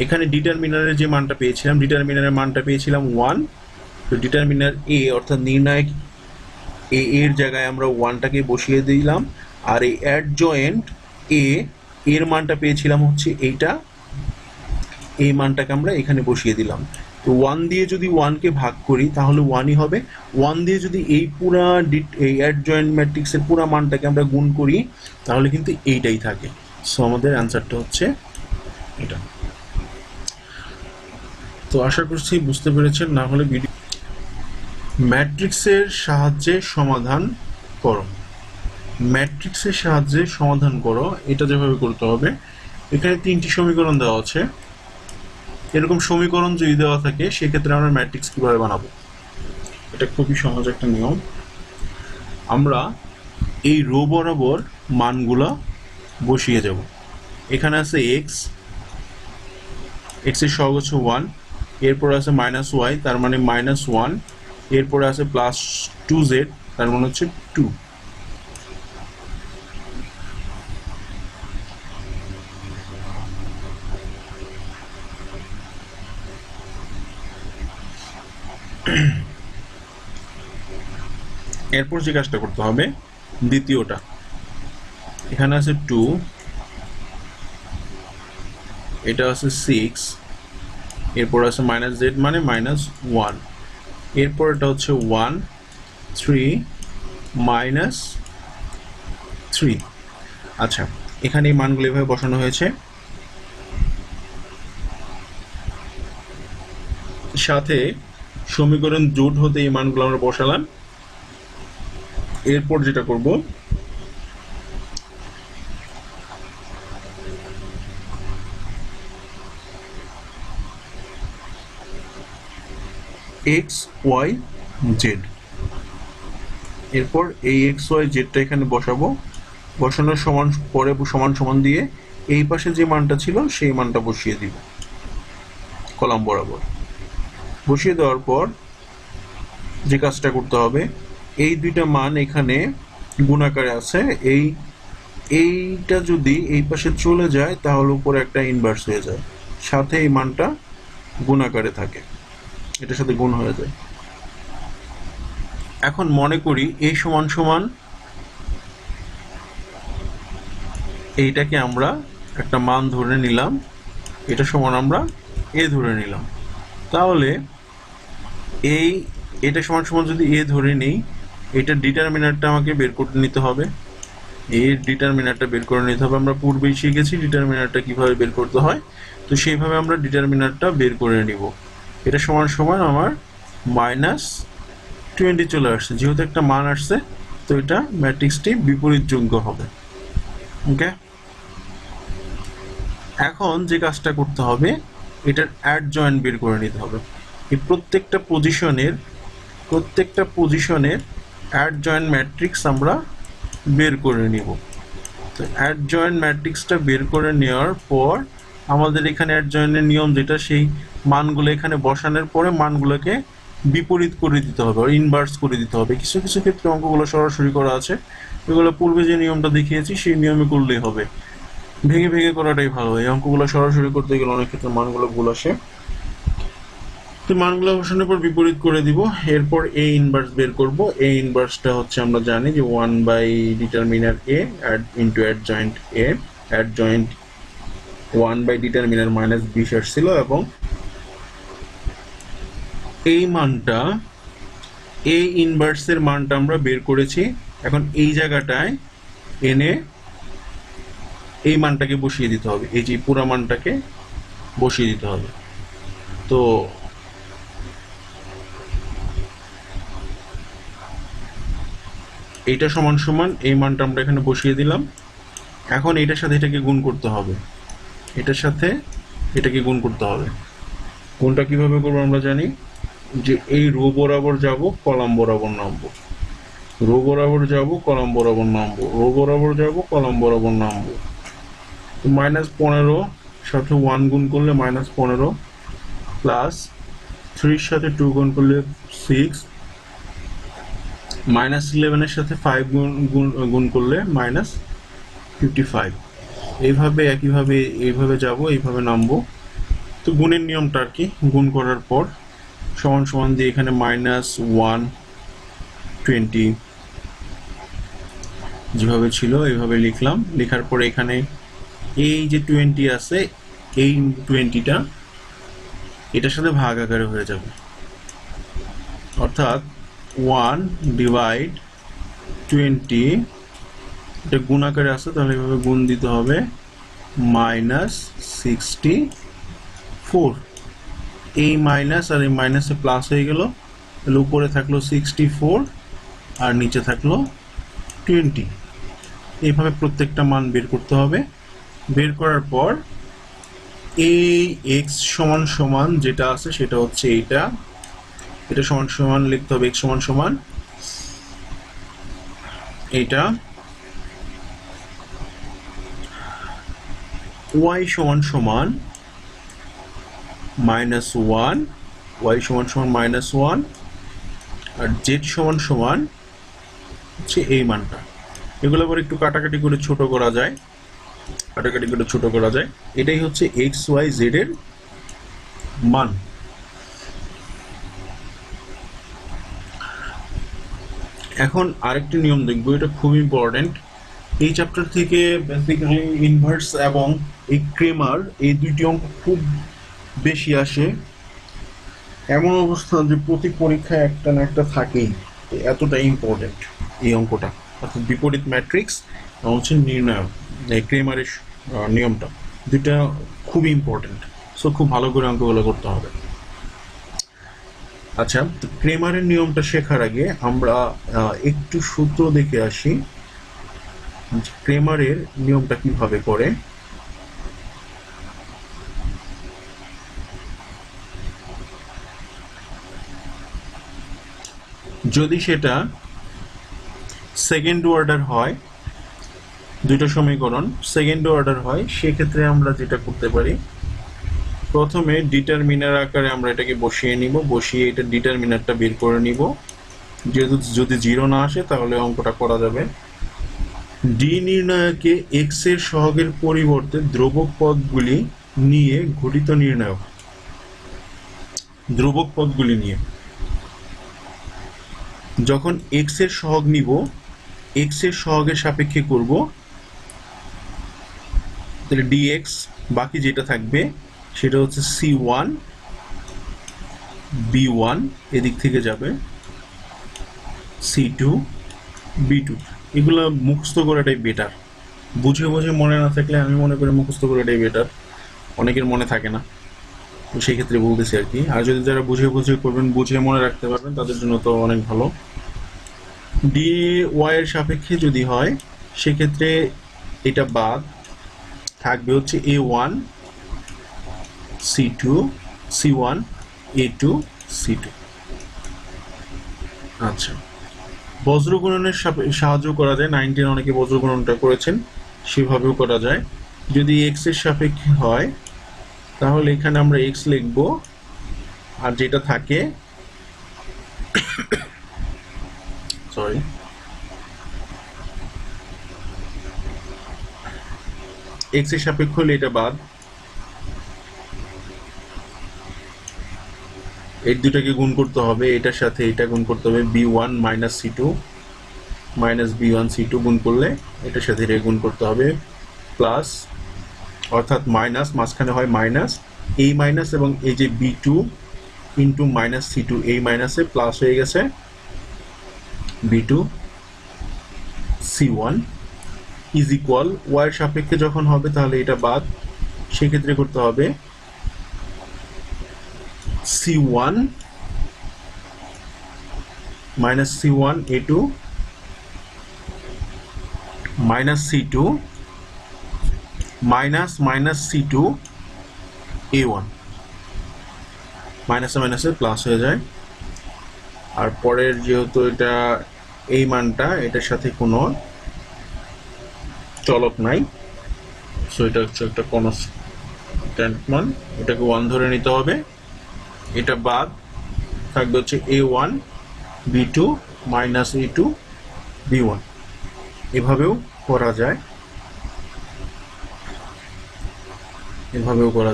এখানে ডিটারমিনারের যে মানটা পেয়েছিলাম, ডিটারমিনারের মানটা পেয়েছিলাম 1। তো ডিটারমিনার A অর্থাৎ নির্ণায়ক এর জায়গায় আমরা 1টাকে বসিয়ে দিলাম, আর এই অ্যাডজয়েন্ট এর মানটা পেয়েছিলাম হচ্ছে এইটা, এই মানটাকে আমরা এখানে বসিয়ে দিলাম। তো 1 দিয়ে যদি 1কে ভাগ করি তাহলে 1ই হবে। 1 দিয়ে যদি এই পুরা এই অ্যাডজয়েন্ট ম্যাট্রিক্সের পুরা মানটাকে আমরা গুণ করি তাহলে কিন্তু এইটাই থাকে। সো আমাদের অ্যান্সারটা হচ্ছে এটা। তো আশা করছি বুঝতে পেরেছেন, না হলে ভিডিও। ম্যাট্রিক্সের সাহায্যে সমাধান করো। ম্যাট্রিক্সের সাহায্যে সমাধান করো, এটা যেভাবে করতে হবে, এখানে 3টি সমীকরণ দেওয়া আছে। এরকম সমীকরণ যদি দেওয়া থাকে সেক্ষেত্রে আমরা ম্যাট্রিক্স কিভাবে বানাবো, এটা খুবই সহজ একটা নিয়ম। আমরা এই রো বরাবর মানগুলা বসিয়ে যাব। এখানে আছে এক্স এর সহগ হচ্ছে 1, এরপর আছে -y তার মানে -1, এরপরে আছে +2z তার মানে হচ্ছে 2। এরপর যে কাজটা করতে হবে দ্বিতীয়টা, এখানে আছে 2, এটা আছে 6, এরপর আছে -z মানে -1, এরপর এটা হচ্ছে 1 3 -3। আচ্ছা, এখানে এই মানগুলো এভাবে বসানো হয়েছে, সাথে সমীকরণ জোট হতে এই মানগুলো আমরা বসালাম। এরপর যেটা করব, এক্স ওয়াই জেড, এরপর এই এক্স ওয়াই জেডটা এখানে বসাবো। বসানোর সমান পরে সমান সমান দিয়ে এই পাশে যে মানটা ছিল সেই মানটা বসিয়ে দিব কলাম বরাবর। বসিয়ে দেওয়ার পর যে কাজটা করতে হবে, এই দুইটা মান এখানে গুণাকারে আছে, এইটা যদি এই পাশে চলে যায় তাহলে উপরে একটা ইনভার্স হয়ে যায়, সাথে এই মানটা গুণাকারে থাকে, এটার সাথে গুণ হয়ে যায়। এখন মনে করি এই সমান সমান এইটাকে আমরা একটা মান ধরে নিলাম, এটা সমান আমরা এ ধরে নিলাম। তাহলে এটা সমান সমান যদি এ ধরে নিই, এটার ডিটারমিনারটা আমাকে বের করে নিতে হবে। এর ডিটারমিনারটা বের করে নিতে হবে। আমরা পূর্বেই শিখেছি ডিটারমিনারটা কিভাবে বের করতে হয়, তো সেইভাবে আমরা ডিটারমিনারটা বের করে নিব। এটা সমান সমান আমার -20 চলে আসছে, যেহেতু একটা মান আসছে তো এটা ম্যাট্রিক্সটি বিপরীতযোগ্য হবে। ওকে, এখন যে কাজটা করতে হবে, এটার অ্যাডজয়েন্ট বের করে নিতে হবে। এই প্রত্যেকটা পজিশনের অ্যাডজয়েন্ট ম্যাট্রিক্স আমরা বের করে নিব। তো অ্যাডজয়েন্ট ম্যাট্রিক্সটা বের করে নেওয়ার পর আমাদের এখানে অ্যাডজয়েন্টের নিয়ম যেটা, সেই মানগুলো এখানে বসানোর পরে মানগুলোকে বিপরীত করে দিতে হবে, আর ইনভার্স করে দিতে হবে। কিছু কিছু ক্ষেত্রে অঙ্কগুলো সরাসরি করা আছে, এগুলো পূর্বে যে নিয়মটা দেখিয়েছি সেই নিয়মে করলেই হবে। ভেঙে ভেঙে করাটাই ভালো, এই অঙ্কগুলো সরাসরি করতে গেলে অনেক ক্ষেত্রে মানগুলো ভুল আসে। তো মানগুলো বসানোর পর বিপরীত করে দিব। এরপর এ ইনভার্স বের করব। এ ইনভার্সটা হচ্ছে আমরা জানি যে 1/ডিটারমিনার এ ইন্টু অ্যাডজয়েন্ট এ। অ্যাডজয়েন্ট 1/ডিটারমিনার -20 আসছিল, এবং এই মানটা এ ইনভার্সের মানটা আমরা বের করেছি। এখন এই জায়গাটায় এনে এই মানটাকে বসিয়ে দিতে হবে, এই যে পুরো মানটাকে বসিয়ে দিতে হবে। তো এইটা সমান সমান এই মানটা আমরা এখানে বসিয়ে দিলাম। এখন এটার সাথে এটাকে গুণ করতে হবে, এটার সাথে এটাকে গুণ করতে হবে। গুণটা কিভাবে করবো আমরা জানি, যে এই রো বরাবর যাব, কলাম বরাবর নামবো, রো বরাবর যাব, কলাম বরাবর নামবো, রো বরাবর যাব, কলাম বরাবর নামবো। তো -15 সাথে 1 গুণ করলে -15, প্লাস 3 সাথে 2 গুণ করলে 6, -11 এর সাথে 5 গুণ করলে -55। এইভাবে একইভাবে এইভাবে যাব, এইভাবে নামবো। তো গুণের নিয়মটা আর কি, গুণ করার পর সমান সমান দিয়ে এখানে -120 যেভাবে ছিল এইভাবে লিখলাম, লেখার পরে এখানে এই যে 20 আছে, এই 20টা এটার সাথে ভাগ আকারে হয়ে যাবে, অর্থাৎ 1/20, এটা গুণ আকারে আছে তাহলে এভাবে গুণ দিতে হবে, -64। এই মাইনাস আর এই মাইনাসে প্লাস হয়ে গেল, তাহলে উপরে থাকলো 64 আর নিচে থাকলো 20। এইভাবে প্রত্যেকটা মান বের করতে হবে। বের করার পর এই এক্স সমান সমান যেটা আছে সেটা হচ্ছে এইটা, এটা সমান সমান লিখতে হবে এক্স সমান সমান এইটা, ওয়াই সমান সমান -1, ওয়াই সমান সমান -1, আর জেড সমান সমান হচ্ছে এই মানটা। এগুলো আবার একটু কাটাকাটি করে ছোট করা যায়, এটাই হচ্ছে এক্স ওয়াই জেড এর মান। এখন আরেকটি নিয়ম দেখবো, এটা খুব ইম্পর্টেন্ট। এই চ্যাপ্টার থেকে বেসিক্যালি ইনভার্স এবং এই ক্রেমার এই দুইটি অঙ্ক খুব বেশি আসে, এমন অবস্থা যে প্রতি পরীক্ষায় একটা না একটা থাকেই, এতটা ইম্পর্টেন্ট এই অঙ্কটা, অর্থাৎ বিপরীত ম্যাট্রিক্স এবং হচ্ছে নির্ণায়ক, এই ক্রেমারের নিয়মটা, দুইটা খুব ইম্পর্টেন্ট। সো খুব ভালো করে অঙ্কগুলো করতে হবে। আচ্ছা, তো ক্রেমারের নিয়মটা শেখার আগে আমরা একটু সূত্র দেখে আসি, ক্রেমারের নিয়মটা কিভাবে করে। যদি সেটা সেকেন্ড অর্ডার হয়, দুটো সমীকরণ সেকেন্ড অর্ডার হয়, সেক্ষেত্রে আমরা যেটা করতে পারি, প্রথমে ডিটারমিনার আকারে আমরা এটাকে বসিয়ে নিব, বসিয়ে এটা ডিটারমিনারটা বের করে নিব। যেহেতু যদি 0 না আসে তাহলে অঙ্কটা করা যাবে। ডি নির্ণায়কে এক্স এর সহগের পরিবর্তে ধ্রুবক পদগুলি নিয়ে ঘটিত নির্ণায়ক, ধ্রুবক পদগুলি নিয়ে যখন এক্স এর সহগ নিব, এক্স এর সহগের সাপেক্ষে করব, তাহলে ডিএক্স, বাকি যেটা থাকবে সেটা হচ্ছে C1 B1 এদিক থেকে যাবে, C2 B2। এগুলো মুখস্থ করাটাই বেটার, বুঝে বুঝে মনে না থাকলে আমি মনে করি মুখস্থ করাটাই বেটার, অনেকের মনে থাকে না, তো সেই ক্ষেত্রে বলতেছি আর কি। আর যদি যারা বুঝে বুঝে করবেন, বুঝে মনে রাখতে পারবেন, তাদের জন্য তো অনেক ভালো। ডি ওয়াই এর সাপেক্ষে যদি হয় সেক্ষেত্রে এটা বাদ থাকবে হচ্ছে A1 C2 C1 A2 C2। আচ্ছা, বজ্রগুণনের সাহায্য করা যায়, 19 অনেকে বজ্রগুণনটা করেছেন, সেভাবেও করা যায়। যদি এক্স এর সাপেক্ষে হয় তাহলে এখানে আমরা এক্স লিখব, আর যেটা থাকে সরি এক্স এর সাপেক্ষ হলে এটা বাদ, এই দুটাকে গুণ করতে হবে, এটার সাথে এটা গুণ করতে হবে, B1 C2 B1 C2 গুণ করলে এটার সাথে এটা গুণ করতে হবে, প্লাস অর্থাৎ মাইনাস, মাঝখানে হয় মাইনাস, এই মাইনাস এবং এই যে B2 ইন্টু C2, এই মাইনাসে প্লাস হয়ে গেছে B2 C1 is equal, Y এর সাপেক্ষে যখন হবে তাহলে এটা বাদ, সেক্ষেত্রে করতে হবে C1 C1 A2 C2 C2 A1, মাইনাসে মাইনাসে প্লাস হয়ে যায়। আর পরের যেহেতু এটা এই মানটা এটার সাথে কোনো চলক নাই, সো এটা হচ্ছে একটা কনস্ট্যান্ট মান, এটাকে 1 ধরে নিতে হবে, এটা বাদ থাকবে হচ্ছে A1 B2 A2 B1। এভাবেও করা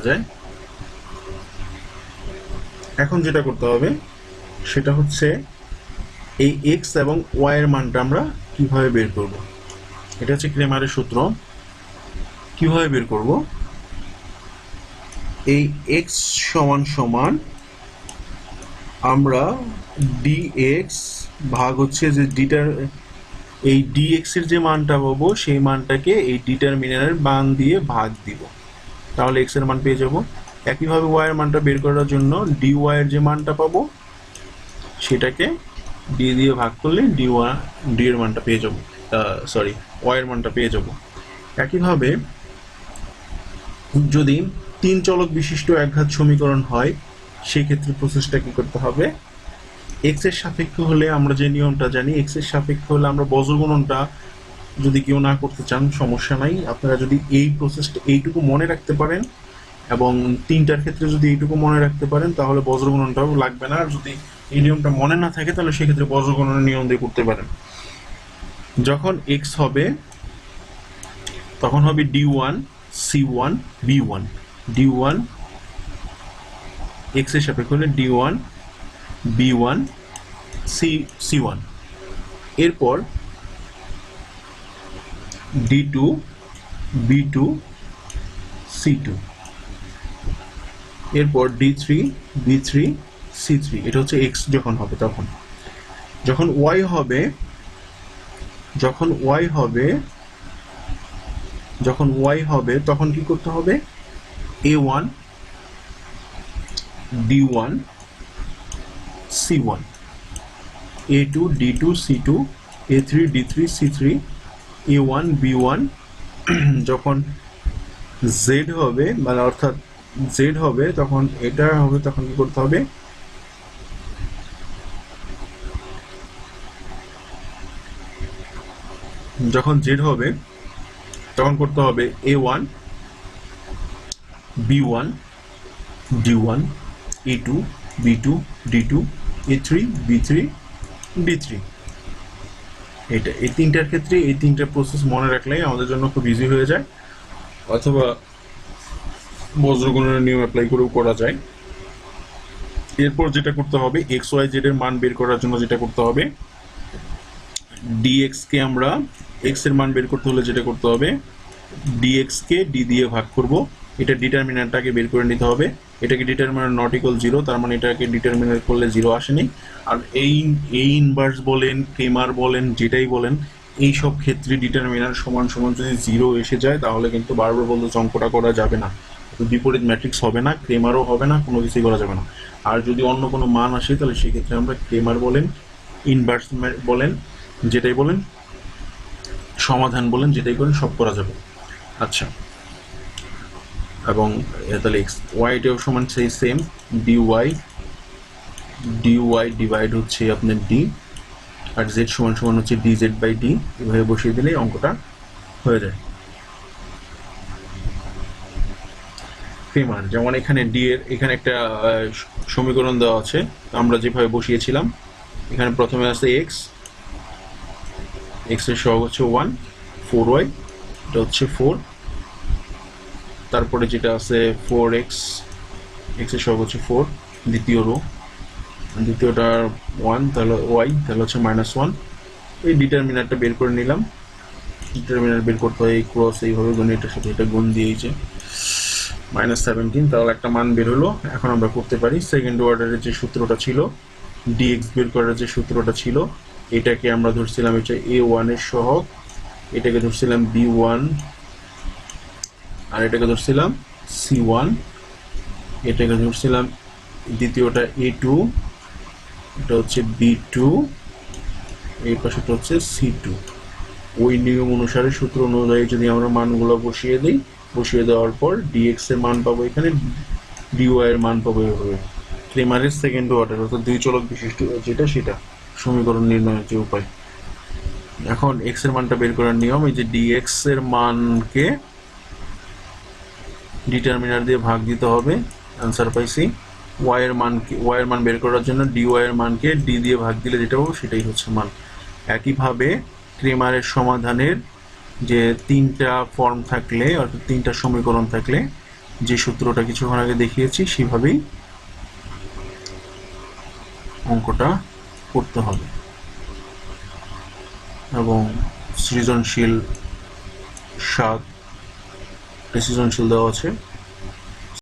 যায়, এখন যেটা করতে হবে সেটা হচ্ছে এই এক্স এবং ওয়াই এর মানটা আমরা কিভাবে বের করব। এটা হচ্ছে ক্রেমারের সূত্র। কিভাবে বের করব? এই x সমান সমান আমরা dx ভাগ হচ্ছে যে ডিটার এই dx এর যে মানটা পাবো সেই মানটাকে এই ডিটারমিনারের মান দিয়ে ভাগ দিব, তাহলে x এর মান পেয়ে যাব। একইভাবে y এর মানটা বের করার জন্য dy এর যে মানটা পাবো সেটাকে d দিয়ে ভাগ করলে d এর মানটা পেয়ে যাব, সরি y এর মানটা পেয়ে যাব। একইভাবে যদি তিন চলক বিশিষ্ট একঘাত সমীকরণ হয় সেক্ষেত্রে প্রসেসটা কি করতে হবে? x এর সাপেক্ষে হলে আমরা যে নিয়মটা জানি, x এর সাপেক্ষে হলে আমরা বজ্রগুণনটা যদি কেউ না করতে চান সমস্যা নাই, আপনারা যদি এই প্রসেসটা এইটুকু মনে রাখতে পারেন এবং তিনটার ক্ষেত্রে যদি এইটুকু মনে রাখতে পারেন তাহলে বজ্রগুণনটাও লাগবে না। আর যদি এই নিয়মটা মনে না থাকে তাহলে সেক্ষেত্রে বজ্রগুণনের নিয়ম দিয়ে করতে পারেন। যখন x হবে তখন হবে d1 c1 b1, d1 x এর সাপেক্ষে হলে d1 b1 c1, এরপর d2 b2 c2, এরপর d3 b3 c3। এটা হচ্ছে x যখন হবে তখন। যখন y হবে তখন কি করতে হবে? a1 d1 c1, a2 d2 c2, a3 d3 c3, a1 b1 যখন z হবে মানে অর্থাৎ z হবে তখন এটা হবে, তখন কি করতে হবে? যখন z হবে তখন করতে হবে a1 b1 d1 a2 b2 d2 a3 b3 d3। এটা এই তিনটার ক্ষেত্রে এই তিনটা প্রসেস মনে রাখলেই আমাদের জন্য খুব ইজি হয়ে যায়, অথবা বজ্রগুণনের নিয়ম অ্যাপ্লাই করেও করা যায়। এরপর যেটা করতে হবে এক্স ওয়াই জেড এর মান বের করার জন্য যেটা করতে হবে, dx কে আমরা x এর মান বের করতে হলে যেটা করতে হবে dx কে d দিয়ে ভাগ করব। এটা ডিটারমিনেন্টটাকে বের করে নিতে হবে। এটাকে ডিটারমিনেন্ট নট ইকুয়াল 0, তার মানে এটাকে ডিটারমিনেন্ট করলে 0 আসেনি। আর এই ইনভার্স বলেন ক্রেমার বলেন যেটাই বলেন এই সব ক্ষেত্রে ডিটারমিনেন্ট সমান সমান যদি 0 এসে যায় তাহলে কিন্তু বারবার বলতে অঙ্কটা করা যাবে না, বিপরীত ম্যাট্রিক্স হবে না, ক্রেমারও হবে না, কোনো কিছুই করা যাবে না। আর যদি অন্য কোনো মান আসে তাহলে সেক্ষেত্রে আমরা ক্রেমার বলেন ইনভার্স বলেন যেটাই বলেন সমাধান বলেন যেটাই করেন সব করা যাবে। আচ্ছা, এবং তাহলে এক্স ওয়াইটাও সমান সেই সেম ডিওয়াই ডিভাইড হচ্ছে আপনার ডি, আর জেড সমান সমান হচ্ছে ডি জেড বাই ডি। এভাবে বসিয়ে দিলে অঙ্কটা হয়ে যায়। ক্রেমার যেমন এখানে ডি এর এখানে একটা সমীকরণ দেওয়া আছে, আমরা যেভাবে বসিয়েছিলাম এখানে প্রথমে আছে এক্স এর সহগ হচ্ছে 1 4y, এটা হচ্ছে 4, তারপরে যেটা আছে 4x এর সহগ হচ্ছে 4, দ্বিতীয় রো দ্বিতীয়টা 1 তাহলে y তাহলে হচ্ছে -1। এই ডিটারমিনারটা বের করে নিলাম। ডিটারমিনার বের করতে হয় এই ক্রস এইভাবে গুণ, এটার সাথে এটা গুণ দিয়েছে -17, তাহলে একটা মান বের হলো। এখন আমরা করতে পারি সেকেন্ড অর্ডারের যে সূত্রটা ছিল dx বের করার যে সূত্রটা ছিল এটাকে আমরা ধরছিলাম এটা a1 এর সহগ, এটাকে ধরছিলাম b1 আর এটাকে ধরছিলাম c1, এটাকে ধরছিলাম দ্বিতীয়টা a2, এটা হচ্ছে b2, এই পাশেটা হচ্ছে c2। ওই নিয়ম অনুসারে সূত্র অনুযায়ী যদি আমরা মানগুলো বসিয়ে দিই, বসিয়ে দেওয়ার পর dx এর মান পাবো এখানে, dy এর মান পাবো এভাবে। ক্রেমারের সেকেন্ড অর্ডার অর্থাৎ দুই চলক বিশিষ্ট যেটা সেটা সমীকরণ নির্ণয়ের যে উপায়। এখন x এর মানটা বের করার নিয়ম, এই যে dx এর মানকে ডিটারমিনার দিয়ে ভাগ দিতে হবে, অ্যান্সার পাইছি। y এর মান বের করার জন্য dy এর মানকে d দিয়ে ভাগ দিলে যেটা পাবো সেটাই হচ্ছে মান। একইভাবে ক্রেমারের সমাধানের যে তিনটা ফর্ম থাকলে অর্থাৎ তিনটা সমীকরণ থাকলে যে সূত্রটা কিছুক্ষণ আগে দেখিয়েছি সেভাবেই অঙ্কটা করতে হবে এবং সৃজনশীল 7 সৃজনশীল দেওয়া আছে।